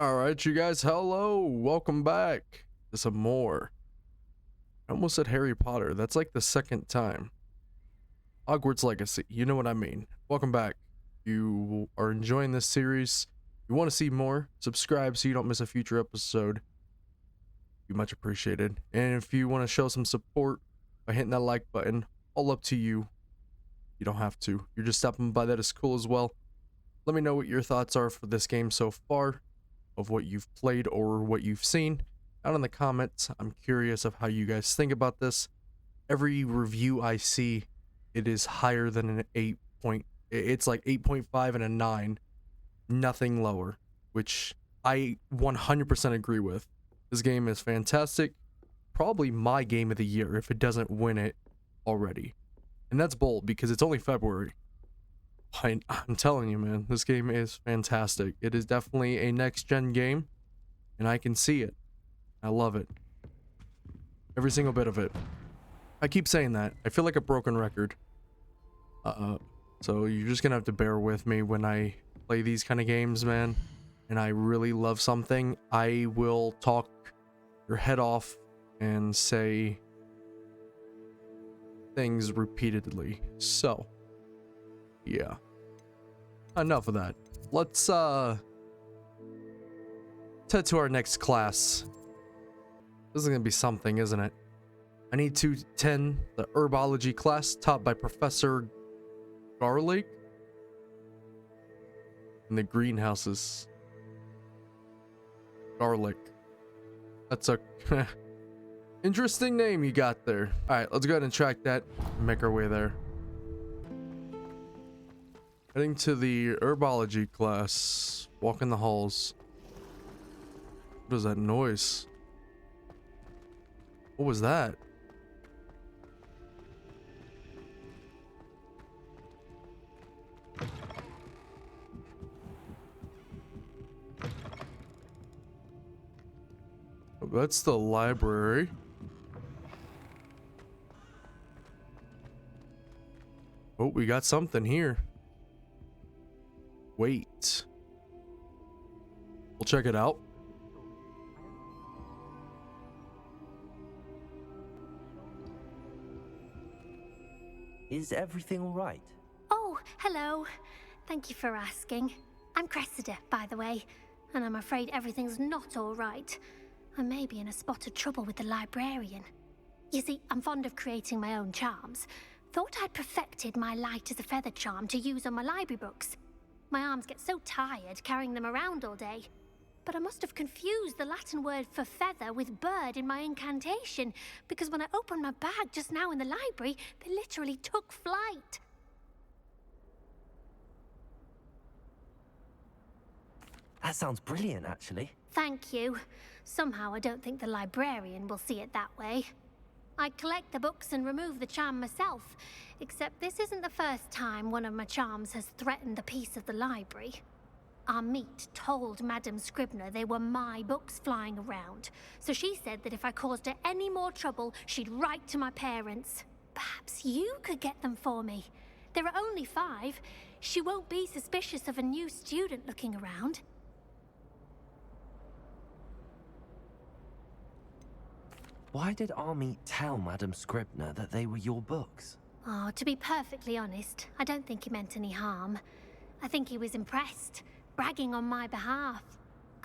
All right, you guys, hello. Welcome back to some more. I almost said Harry Potter. That's like the second time. Hogwarts Legacy. You know what I mean. Welcome back. You are enjoying this series. You want to see more? Subscribe so you don't miss a future episode. Be much appreciated. And if you want to show some support by hitting that like button, all up to you. You don't have to. You're just stopping by. That is cool as well. Let me know what your thoughts are for this game so far, of what you've played or what you've seen out in the comments. I'm curious of how you guys think about this. Every review I see, it is higher than an 8 point. It's like 8.5 and a 9, nothing lower, which I 100% agree with. This game is fantastic. Probably my game of the year if it doesn't win it already. And that's bold because it's only February. I'm telling you, man, this game is fantastic. It is definitely a next-gen game, and I can see it. I love it. Every single bit of it. I keep saying that. I feel like a broken record. So you're just gonna have to bear with me when I play these kind of games, man. And I really love something, I will talk your head off and say things repeatedly. So yeah, enough of that. Let's head to our next class. This is gonna be something, isn't it? I need to attend the Herbology class taught by Professor Garlic in the greenhouses. Garlic. That's a interesting name you got there. All right, let's go ahead and track that and make our way there. Heading to the Herbology class. Walking the halls. What is that noise? What was that? Oh, that's the library. Oh, we got something here. Wait. We'll check it out. Is everything all right? Oh, hello. Thank you for asking. I'm Cressida, by the way, and I'm afraid everything's not all right. I may be in a spot of trouble with the librarian. You see, I'm fond of creating my own charms. Thought I'd perfected my light as a feather charm to use on my library books. My arms get so tired carrying them around all day. But I must have confused the Latin word for feather with bird in my incantation, because when I opened my bag just now in the library, they literally took flight. That sounds brilliant, actually. Thank you. Somehow I don't think the librarian will see it that way. I collect the books and remove the charm myself, except this isn't the first time one of my charms has threatened the peace of the library. Our meet told Madame Scribner they were my books flying around, so she said that if I caused her any more trouble, she'd write to my parents. Perhaps you could get them for me. There are only 5. She won't be suspicious of a new student looking around. Why did Army tell Madame Scribner that they were your books? Oh, to be perfectly honest, I don't think he meant any harm. I think he was impressed, bragging on my behalf.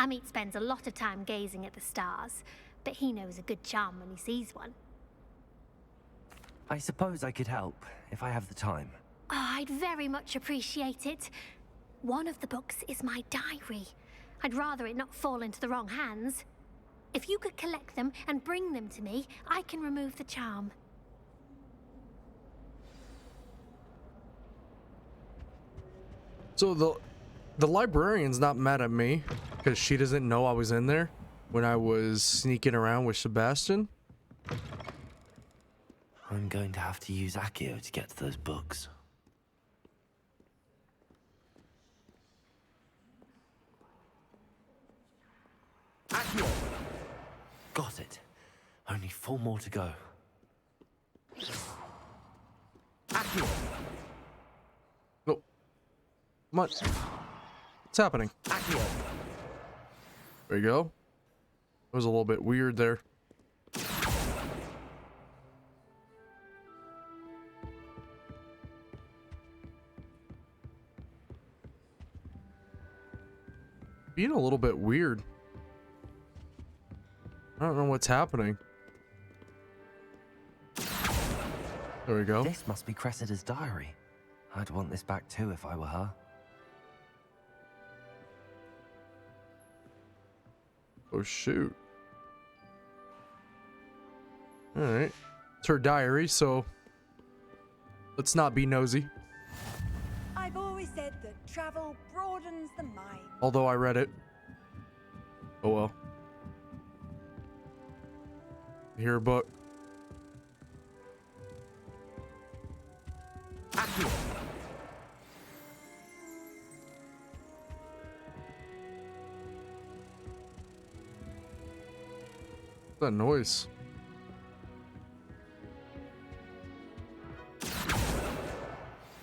Amit spends a lot of time gazing at the stars, but he knows a good charm when he sees one. I suppose I could help, if I have the time. Oh, I'd very much appreciate it. One of the books is my diary. I'd rather it not fall into the wrong hands. If you could collect them and bring them to me, I can remove the charm. So the librarian's not mad at me because she doesn't know I was in there when I was sneaking around with Sebastian. I'm going to have to use Accio to get to those books. Accio! Got it. Only 4 more to go. Accio! No. Come on. What's happening? Accio! There you go. It was a little bit weird there. Being a little bit weird. I don't know what's happening. There we go. This must be Cressida's diary. I'd want this back too if I were her. Oh shoot. Alright. It's her diary, so let's not be nosy. I've always said that travel broadens the mind. Although I read it. Oh well. Here a book. Accio. What's that noise?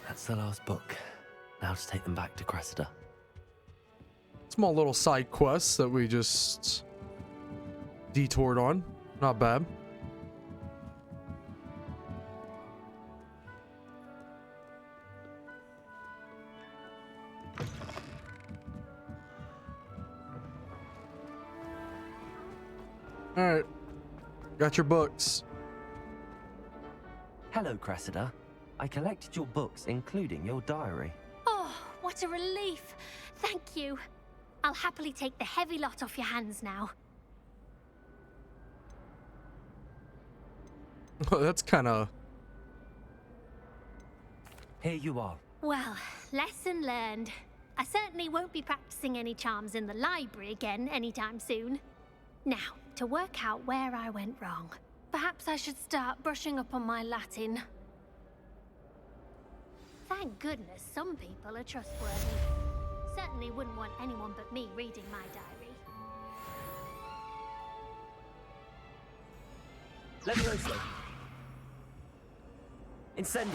That's the last book. Now to take them back to Cressida. Small little side quests that we just detoured on. Not bad. Alright. Got your books. Hello, Cressida. I collected your books, including your diary. Oh, what a relief. Thank you. I'll happily take the heavy lot off your hands now. That's kind of... Here you are. Well, lesson learned. I certainly won't be practicing any charms in the library again anytime soon. Now, to work out where I went wrong. Perhaps I should start brushing up on my Latin. Thank goodness some people are trustworthy. Certainly wouldn't want anyone but me reading my diary. Levioso. Incendio.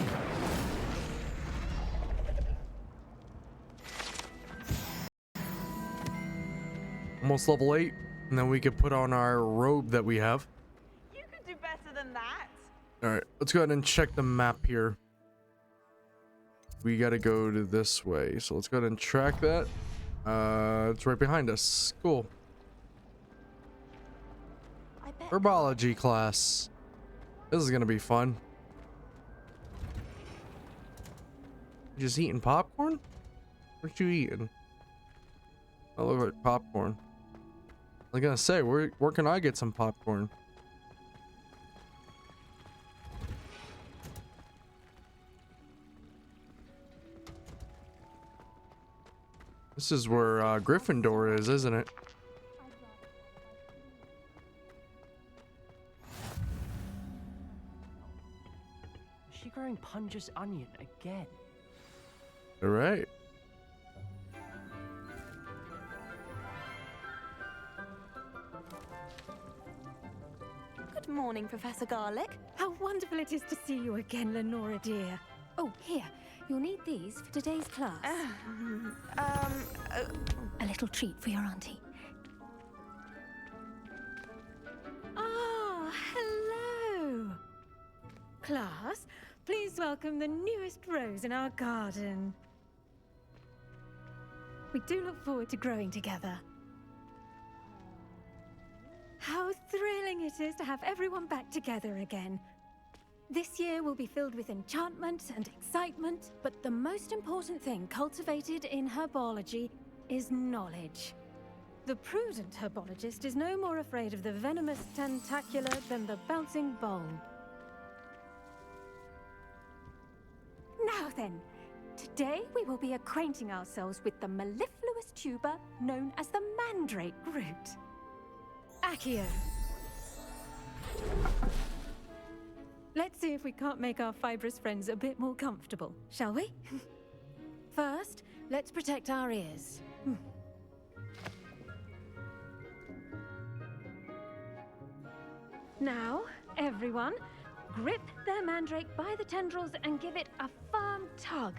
Almost level 8. And then we could put on our robe that we have. You could do better than that. Alright, let's go ahead and check the map here. We gotta go to this way. So let's go ahead and track that. It's right behind us. Cool. I bet. Herbology class. This is gonna be fun. You just eating popcorn? What you eating? I look like popcorn. I was gonna say, where can I get some popcorn? This is where Gryffindor is, isn't it? Is she growing Punja's onion again? All right. Good morning, Professor Garlic. How wonderful it is to see you again, Lenora dear. Oh, here. You'll need these for today's class. A little treat for your auntie. Ah, hello. Class, please welcome the newest rose in our garden. We do look forward to growing together. How thrilling it is to have everyone back together again. This year will be filled with enchantment and excitement, but the most important thing cultivated in herbology is knowledge. The prudent herbologist is no more afraid of the venomous tentacula than the bouncing bulb. Now then, today we will be acquainting ourselves with the mellifluous tuber known as the mandrake root. Accio. Let's see if we can't make our fibrous friends a bit more comfortable, shall we? First, let's protect our ears. Now, everyone, grip their mandrake by the tendrils and give it a firm tug.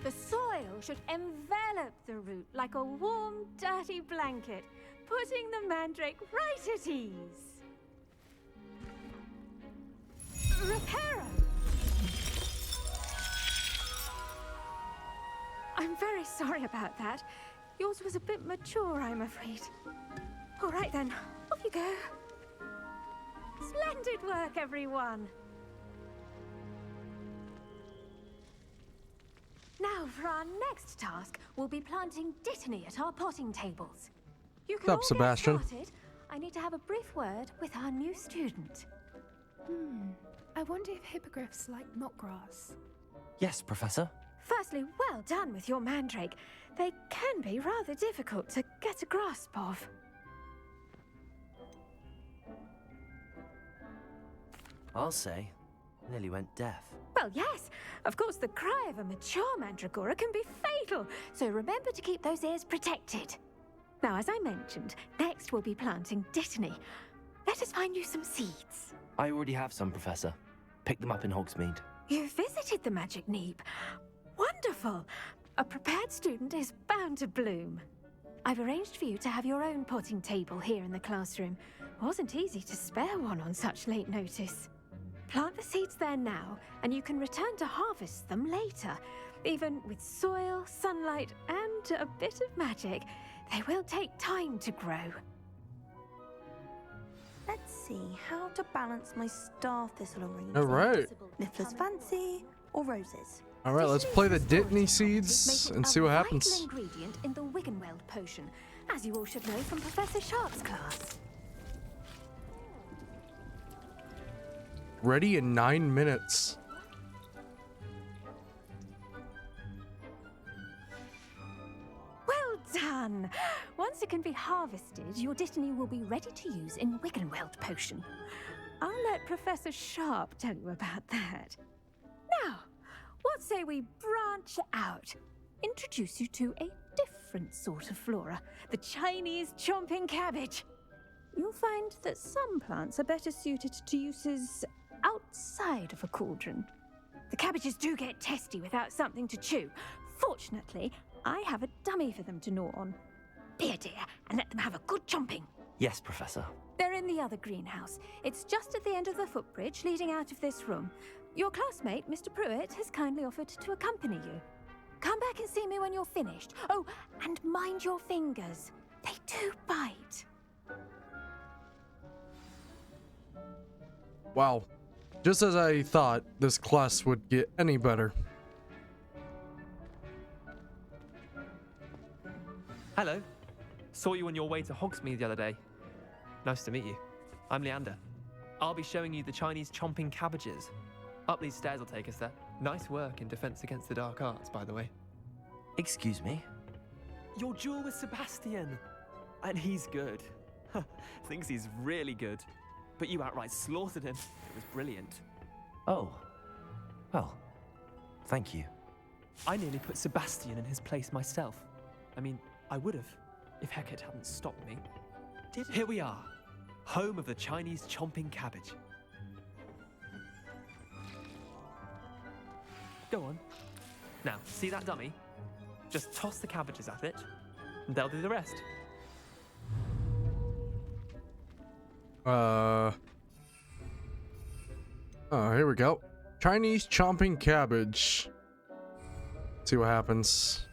The soil should envelop the root like a warm, dirty blanket, putting the mandrake right at ease. Reparo! I'm very sorry about that. Yours was a bit mature, I'm afraid. All right then, off you go. Splendid work, everyone. Now, for our next task, we'll be planting dittany at our potting tables. You can What's up, all Sebastian? get started. I need to have a brief word with our new student. I wonder if hippogriffs like knotgrass. Yes, Professor. Firstly, well done with your mandrake. They can be rather difficult to get a grasp of. I'll say, nearly went deaf. Well, yes. Of course, the cry of a mature mandragora can be fatal, so remember to keep those ears protected. Now, as I mentioned, next we'll be planting dittany. Let us find you some seeds. I already have some, Professor. Picked them up in Hogsmeade. You visited the Magic Neep. Wonderful! A prepared student is bound to bloom. I've arranged for you to have your own potting table here in the classroom. Wasn't easy to spare one on such late notice. Plant the seeds there now, and you can return to harvest them later. Even with soil, sunlight, and a bit of magic, they will take time to grow. Let's see how to balance my star thistle arrangement. All right. Niffler's fancy or roses? All right, let's play the dittany seeds and see what A happens. vital ingredient in the Wiggenweld potion, as you all should know from Professor Sharp's class. Ready in 9 minutes. Well done! Once it can be harvested, your dittany will be ready to use in Wiggenweld potion. I'll let Professor Sharp tell you about that. Now, what say we branch out? Introduce you to a different sort of flora, the Chinese chomping cabbage. You'll find that some plants are better suited to uses outside of a cauldron. The cabbages do get testy without something to chew. Fortunately, I have a dummy for them to gnaw on. Be a dear and let them have a good chomping. Yes, Professor. They're in the other greenhouse. It's just at the end of the footbridge leading out of this room. Your classmate, Mr. Pruitt, has kindly offered to accompany you. Come back and see me when you're finished. Oh, and mind your fingers. They do bite. Wow. Just as I thought, this class would get any better. Hello. Saw you on your way to Hogsmeade the other day. Nice to meet you. I'm Leander. I'll be showing you the Chinese chomping cabbages. Up these stairs will take us there. Nice work in Defense Against the Dark Arts, by the way. Excuse me? Your duel with Sebastian. And he's good. Thinks he's really good. But you outright slaughtered him. It was brilliant. Oh. Well, thank you. I nearly put Sebastian in his place myself. I mean, I would have, if Hecate hadn't stopped me. Here we are, home of the Chinese chomping cabbage. Go on. Now, see that dummy? Just toss the cabbages at it, and they'll do the rest. Oh, here we go. Chinese chomping cabbage. See what happens.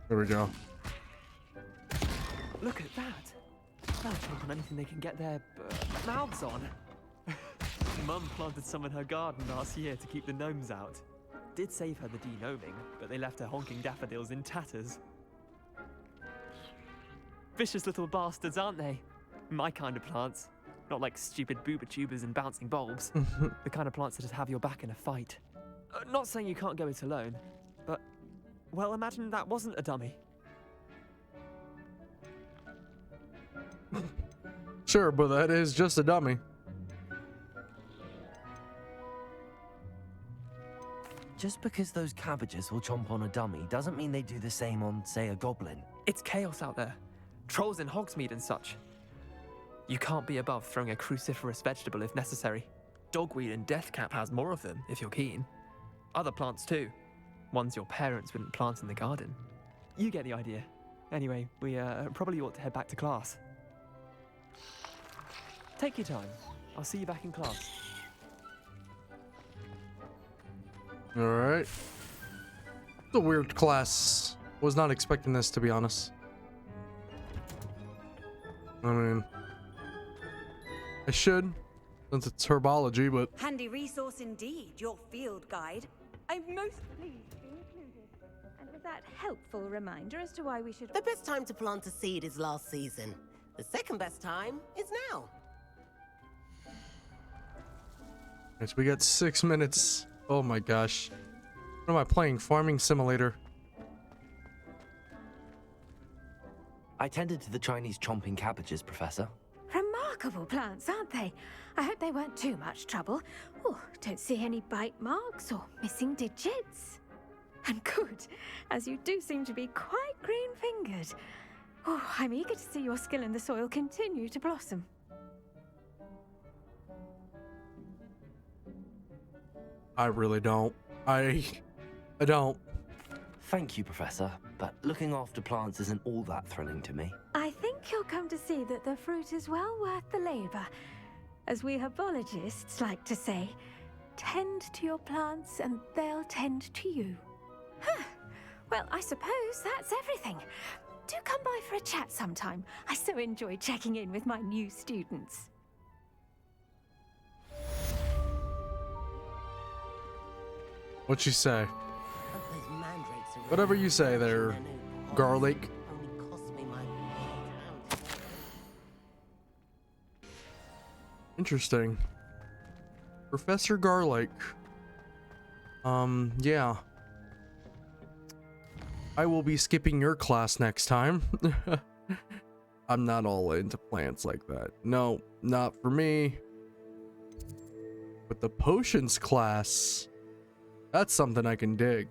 There we go. Look at that. They'll chomp on anything they can get their mouths on. Mum planted some in her garden last year to keep the gnomes out. Did save her the de-gnoming, but they left her honking daffodils in tatters. Vicious little bastards, aren't they? My kind of plants. Not like stupid booba tubers and bouncing bulbs. The kind of plants that just have your back in a fight. Not saying you can't go it alone, but, well, imagine that wasn't a dummy. Sure, but that is just a dummy. Just because those cabbages will chomp on a dummy doesn't mean they do the same on, say, a goblin. It's chaos out there. Trolls in Hogsmeade and such. You can't be above throwing a cruciferous vegetable if necessary. Dogweed and deathcap has more of them, if you're keen. Other plants too. Ones your parents wouldn't plant in the garden. You get the idea. Anyway, we probably ought to head back to class. Take your time. I'll see you back in class. Alright. It's a weird class. Was not expecting this, to be honest. I mean, I should, since it's herbology, but Handy resource indeed, your field guide. I'm most pleased to be included. And with that helpful reminder as to why we should... The best time to plant a seed is last season. The second best time is now. so we got 6 minutes. Oh my gosh. What am I playing? Farming Simulator. I tended to the Chinese chomping cabbages, Professor. Remarkable plants, aren't they? I hope they weren't too much trouble. Oh, don't see any bite marks or missing digits. And good, as you do seem to be quite green-fingered. Oh, I'm eager to see your skill in the soil continue to blossom. I really don't. I don't. Thank you, Professor, but looking after plants isn't all that thrilling to me. I think you'll come to see that the fruit is well worth the labor. As we herbologists like to say, tend to your plants and they'll tend to you. Huh. Well, I suppose that's everything. Do come by for a chat sometime. I so enjoy checking in with my new students. What'd she say? Those mandrakes are Whatever you say there, garlic. only cost me my pound. Interesting. Professor Garlic. Yeah. I will be skipping your class next time. I'm not all into plants like that. No, not for me. But the potions class, that's something I can dig.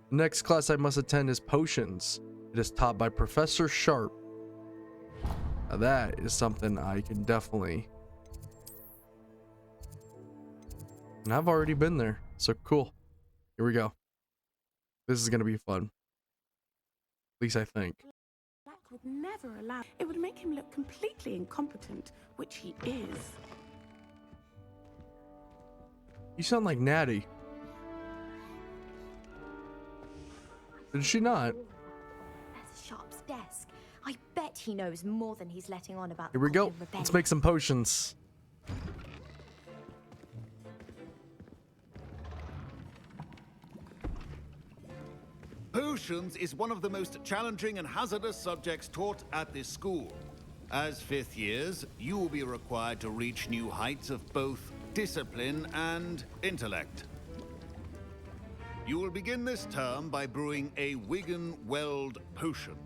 The next class I must attend is potions. It is taught by Professor Sharp. Now that is something I can definitely... And I've already been there, so cool. Here we go. This is gonna be fun. At least I think. Black would never allow. It would make him look completely incompetent, which he is. You sound like Natty. Did she not? That's Sharp's desk. I bet he knows more than he's letting on about. Here we go. Let's make some potions. Potions is one of the most challenging and hazardous subjects taught at this school. As fifth years, you will be required to reach new heights of both discipline and intellect. You will begin this term by brewing a Wigan-Weld potion.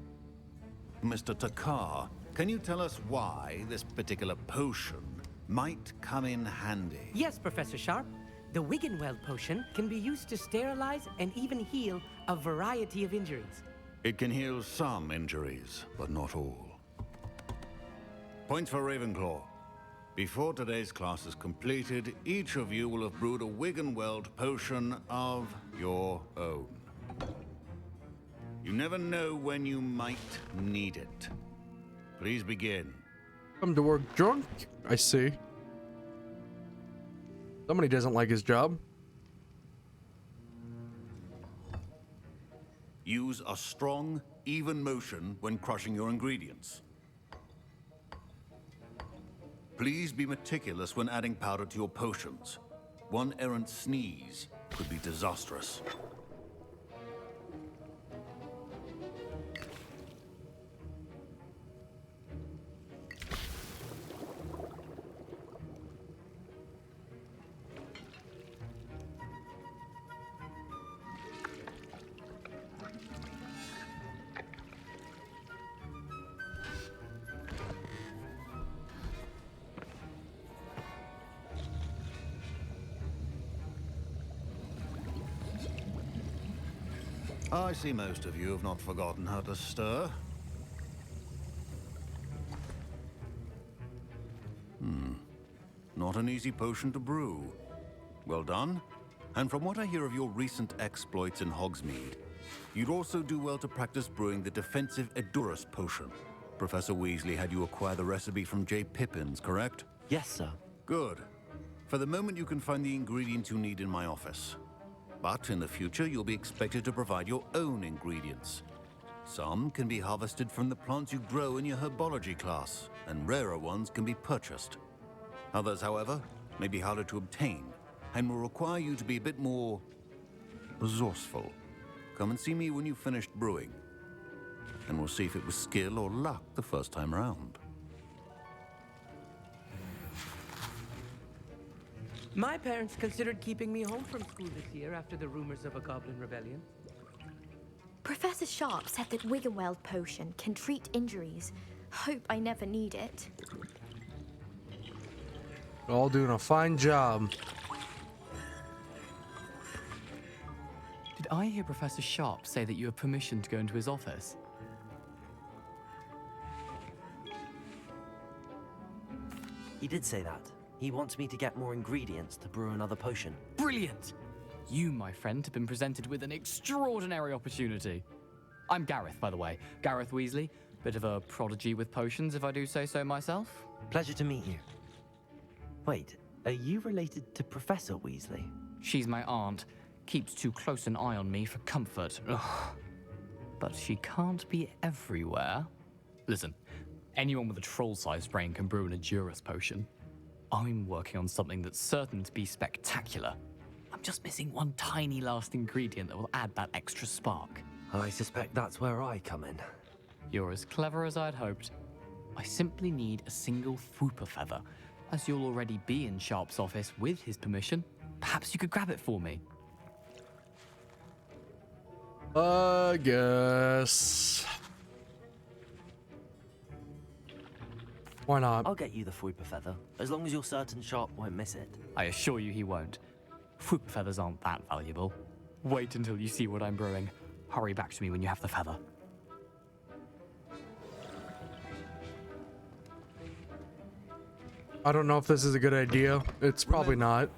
Mr. Takar, can you tell us why this particular potion might come in handy? Yes, Professor Sharp. The Wigan-Weld potion can be used to sterilize and even heal a variety of injuries. It can heal some injuries, but not all. Points for Ravenclaw. Before today's class is completed, each of you will have brewed a Wigan-Weld potion of your own. You never know when you might need it. Please begin. Come to work drunk, I see. Somebody doesn't like his job. Use a strong, even motion when crushing your ingredients. Please be meticulous when adding powder to your potions. One errant sneeze could be disastrous. I see most of you have not forgotten how to stir. not an easy potion to brew. Well done. And from what I hear of your recent exploits in Hogsmeade, you'd also do well to practice brewing the defensive Edurus potion. Professor Weasley had you acquire the recipe from J. Pippins, correct? Yes, sir. Good. For the moment, you can find the ingredients you need in my office. But in the future, you'll be expected to provide your own ingredients. Some can be harvested from the plants you grow in your Herbology class, and rarer ones can be purchased. Others, however, may be harder to obtain, and will require you to be a bit more resourceful. Come and see me when you've finished brewing, and we'll see if it was skill or luck the first time around. My parents considered keeping me home from school this year after the rumors of a goblin rebellion. Professor Sharp said that Wiggenweld potion can treat injuries. Hope I never need it. All doing a fine job. Did I hear Professor Sharp say that you have permission to go into his office? He did say that. He wants me to get more ingredients to brew another potion. Brilliant! You, my friend, have been presented with an extraordinary opportunity. I'm Gareth, by the way. Gareth Weasley. Bit of a prodigy with potions, if I do say so myself. Pleasure to meet you. Wait, are you related to Professor Weasley? She's my aunt. Keeps too close an eye on me for comfort. Ugh. But she can't be everywhere. Listen, anyone with a troll-sized brain can brew an Edurus potion. I'm working on something that's certain to be spectacular. I'm just missing one tiny last ingredient that will add that extra spark. I suspect that's where I come in. You're as clever as I'd hoped. I simply need a single Fwooper feather. As you'll already be in Sharp's office with his permission, perhaps you could grab it for me. I guess. Why not? I'll get you the Fwooper feather, as long as you're certain Sharp won't miss it. I assure you he won't. Fwooper feathers aren't that valuable. Wait until you see what I'm brewing. Hurry back to me when you have the feather. I don't know if this is a good idea. It's probably not.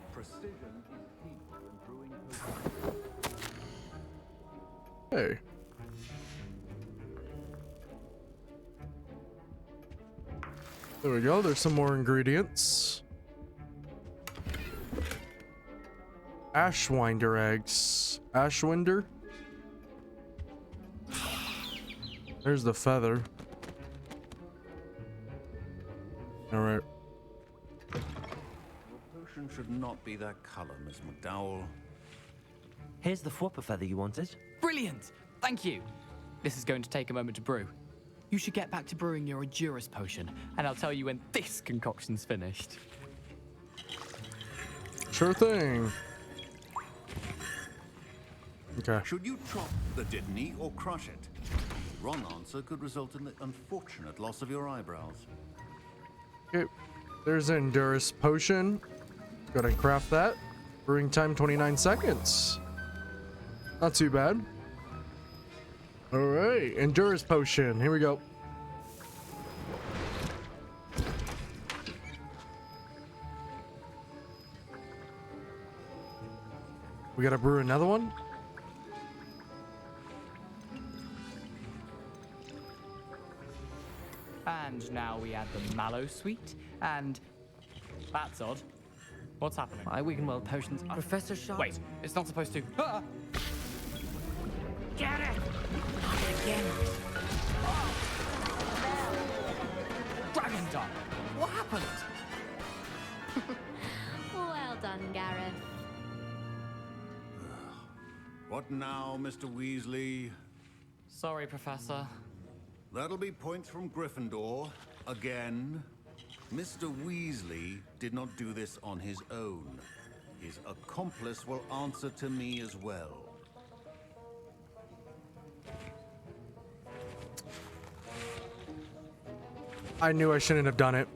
Hey. There we go. There's some more ingredients. Ashwinder eggs. Ashwinder? There's the feather. Alright. Your potion should not be that color, Miss McDowell. Here's the Fwooper feather you wanted. Brilliant! Thank you. This is going to take a moment to brew. You should get back to brewing your Edurus potion, and I'll tell you when this concoction's finished. Sure thing. Okay. Should you chop the Didney or crush it? The wrong answer could result in the unfortunate loss of your eyebrows. Okay. There's an Edurus potion. Go ahead and craft that. Brewing time 29 seconds. Not too bad. Alright, Edurus potion. Here we go. We gotta brew another one. And now we add the mallow sweet, and that's odd. What's happening? My Wiggenweld potions. Professor Sharp. Wait, it's not supposed to. Ah! Get it! Not again. Dragon Dog! What happened? Well done, Gareth. What now, Mr. Weasley? Sorry, Professor. That'll be points from Gryffindor. Again. Mr. Weasley did not do this on his own. His accomplice will answer to me as well. I knew I shouldn't have done it.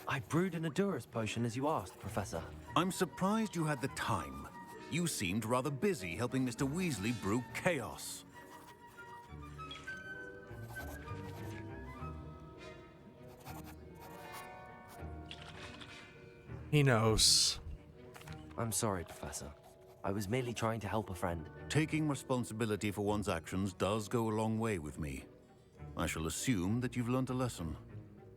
I brewed an Edurus potion as you asked, Professor. I'm surprised you had the time. You seemed rather busy helping Mr. Weasley brew chaos. He knows. I'm sorry, Professor. I was merely trying to help a friend. Taking responsibility for one's actions does go a long way with me. I shall assume that you've learnt a lesson.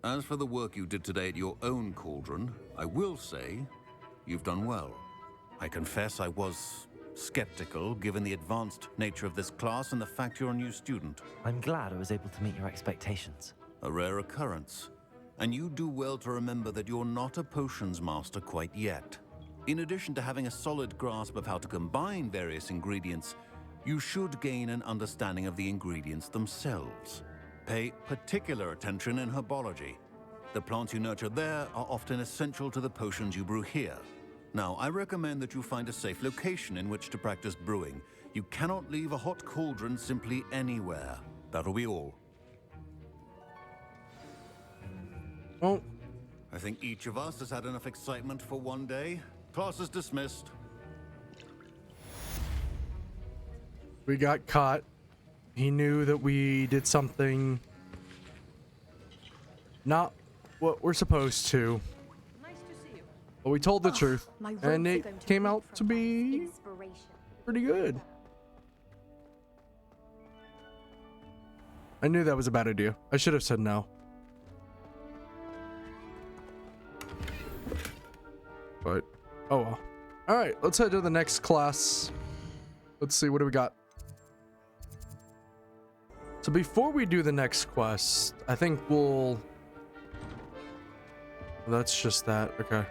As for the work you did today at your own cauldron, I will say you've done well. I confess I was skeptical, given the advanced nature of this class and the fact you're a new student. I'm glad I was able to meet your expectations. A rare occurrence. And you do well to remember that you're not a potions master quite yet. In addition to having a solid grasp of how to combine various ingredients, you should gain an understanding of the ingredients themselves. Pay particular attention in herbology. The plants you nurture there are often essential to the potions you brew here. Now, I recommend that you find a safe location in which to practice brewing. You cannot leave a hot cauldron simply anywhere. That'll be all. Oh. I think each of us has had enough excitement for one day. Class is dismissed. We got caught. He knew that we did something not what we're supposed to. But we told the truth, and it came out to be pretty good. I knew that was a bad idea. I should have said no. But, oh well. Alright, let's head to the next class. Let's see, what do we got? So before we do the next quest, I think we'll... That's just that, okay.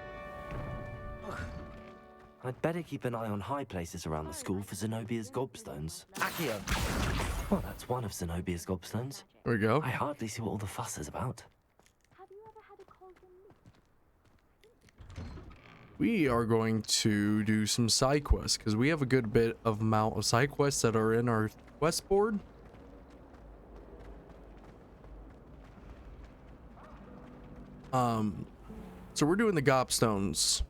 I'd better keep an eye on high places around the school for Zenobia's gobstones. Accio! Well, that's one of Zenobia's gobstones. There we go. I hardly see what all the fuss is about. We are going to do some side quests because we have a good bit of amount of side quests that are in our quest board. So we're doing the gobstones.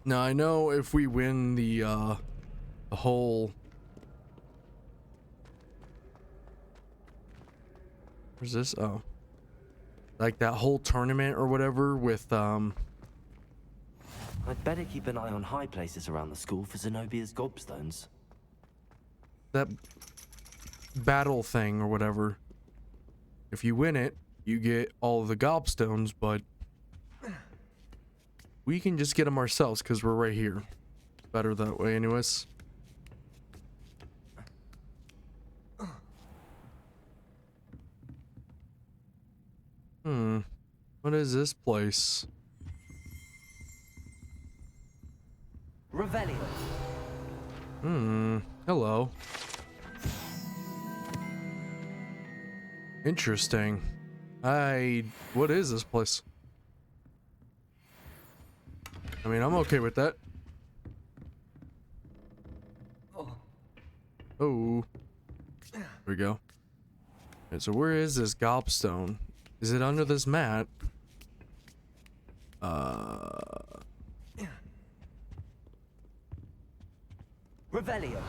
Now I know if we win the whole, where's this? Oh, like that whole tournament or whatever with I'd better keep an eye on high places around the school for Zenobia's gobstones. that battle thing or whatever. If you win it, you get all of the gobstones, but we can just get them ourselves because we're right here. Better that way anyways. What is this place? Revelio. Hello. Interesting. What is this place? I mean, I'm okay with that. Oh. There we go. Okay, so where is this gobstone? Is it under this mat? Revelio.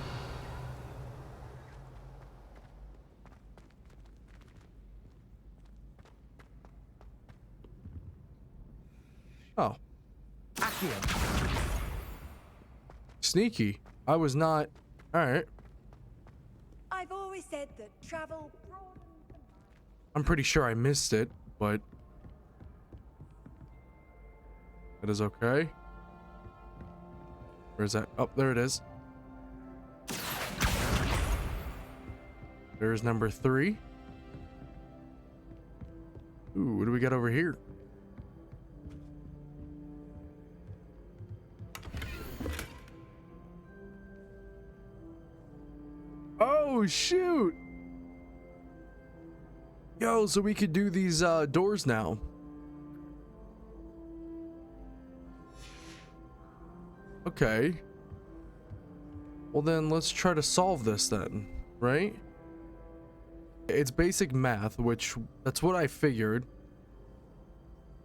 Oh. Accio. Sneaky. I was not. Alright. I've always said that travel broadens the mind. I'm pretty sure I missed it, but it is okay. Where's that? Oh, there it is. There's number 3. Ooh, what do we got over here? Oh, shoot! Yo, so we could do these doors now. Okay. Well then, let's try to solve this then, right? It's basic math, which that's what I figured.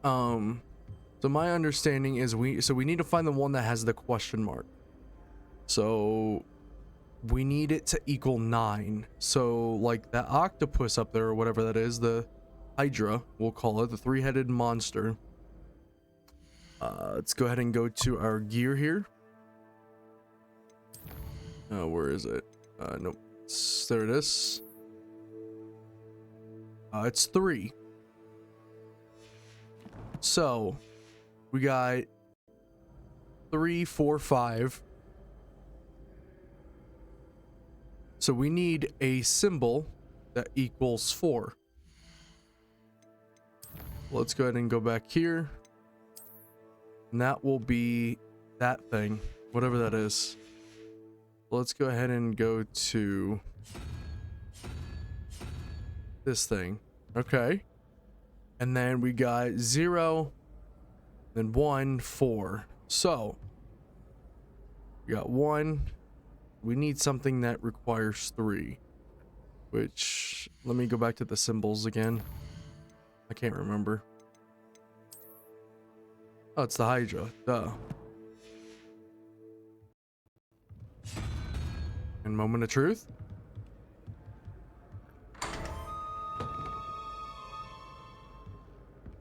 So my understanding is we need to find the one that has the question mark. So we need it to equal 9. So like that octopus up there or whatever that is, the Hydra, we'll call it, the 3-headed monster. Let's go ahead and go to our gear here. Where is it? Nope. There it is. It's 3. So we got 3, 4, 5. So we need a symbol that equals 4. Let's go ahead and go back here. And that will be that thing, whatever that is. Let's go ahead and go to this thing. Okay. And then we got 0, then 1, 4. So we got 1. We need something that requires 3, which, let me go back to the symbols again. I can't remember. Oh, it's the Hydra. Duh. And moment of truth.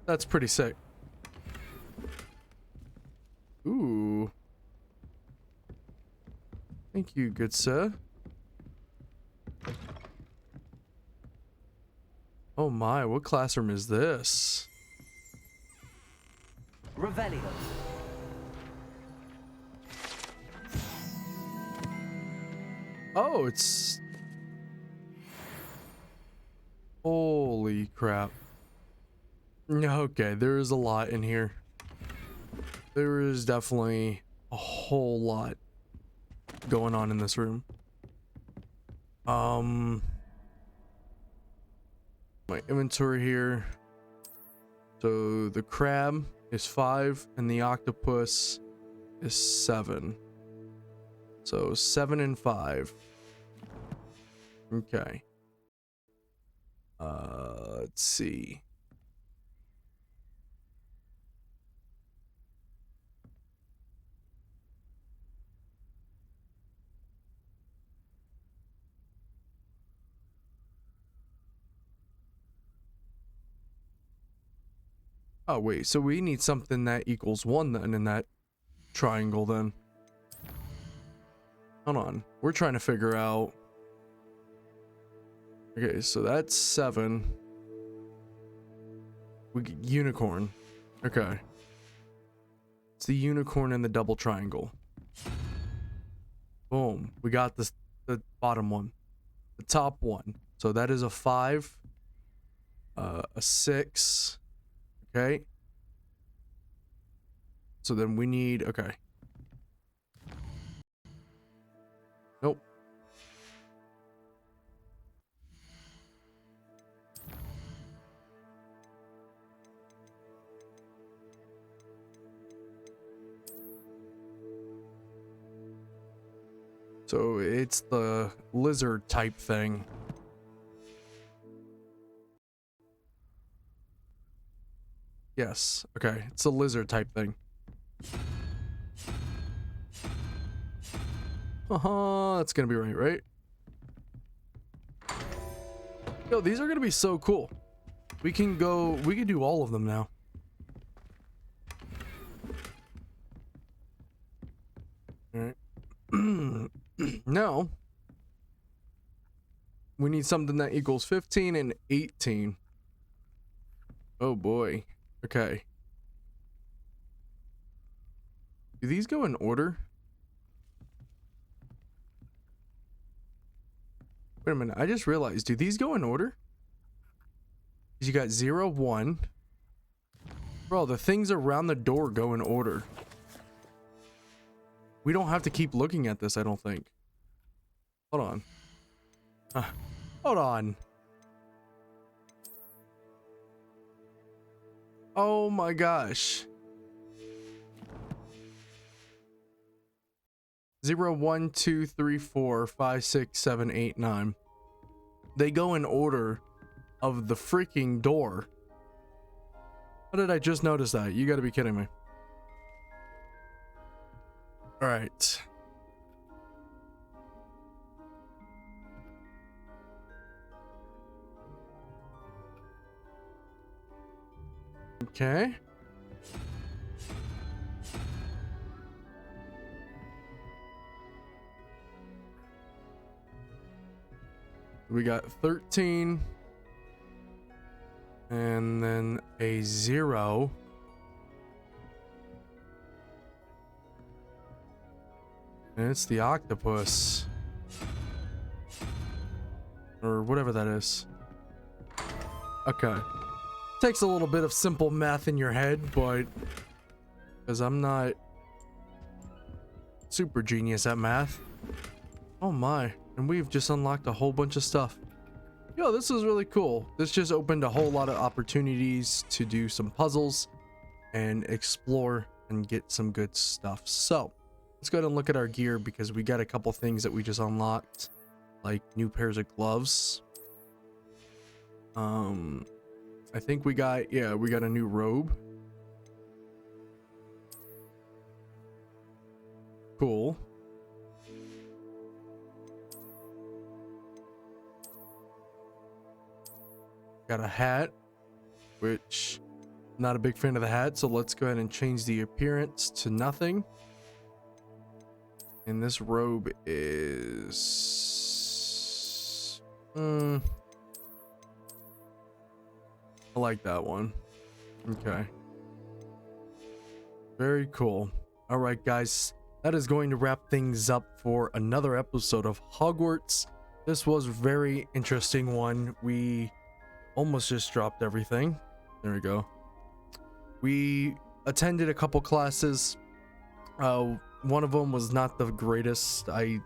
That's pretty sick. Ooh. Thank you, good sir. Oh my, what classroom is this? Revelio. Oh, it's... Holy crap. Okay, there is a lot in here. There is definitely a whole lot going on in this room. My inventory here. So the crab is 5 and the octopus is 7. So 7 and 5. Okay. Let's see. Oh wait, so we need something that equals 1 then in that triangle then. Hold on. We're trying to figure out. Okay, so that's 7. We get unicorn. Okay. It's the unicorn and the double triangle. Boom. We got this, the bottom one. The top one. So that is a 5. A 6. Okay. So then we need, okay. Nope. So it's the lizard type thing. Yes. Okay. It's a lizard type thing. That's gonna be right? Yo, these are gonna be so cool. We can do all of them now. Alright. Now, we need something that equals 15 and 18. Oh boy. Okay. Do these go in order? Wait a minute, I just realized, do these go in order? 'Cause you got 0, 1. Bro, the things around the door go in order. We don't have to keep looking at this, I don't think. Hold on. Hold on. Oh my gosh. 0, 1, 2, 3, 4, 5, 6, 7, 8, 9. They go in order of the freaking door. How did I just notice that? You gotta be kidding me. Alright. Okay. We got 13. And then a 0. And it's the octopus. Or whatever that is. Okay. Takes a little bit of simple math in your head, but because I'm not super genius at math. Oh my. And we've just unlocked a whole bunch of stuff. Yo, this is really cool. This just opened a whole lot of opportunities to do some puzzles and explore and get some good stuff. So let's go ahead and look at our gear because we got a couple things that we just unlocked, like new pairs of gloves. I think we got a new robe. Cool. Got a hat, which not a big fan of the hat, so let's go ahead and change the appearance to nothing. And this robe is I like that one. Okay. Very cool. All right, guys, that is going to wrap things up for another episode of Hogwarts. This was a very interesting one. We almost just dropped everything. There we go. We attended a couple classes. One of them was not the greatest. I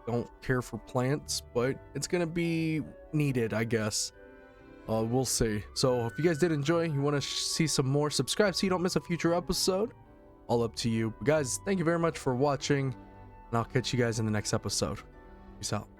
don't care for plants, but it's gonna be needed, I guess. We'll see. So if you guys did enjoy, you want to see some more, subscribe so you don't miss a future episode. All up to you. But guys, thank you very much for watching, and I'll catch you guys in the next episode. Peace out.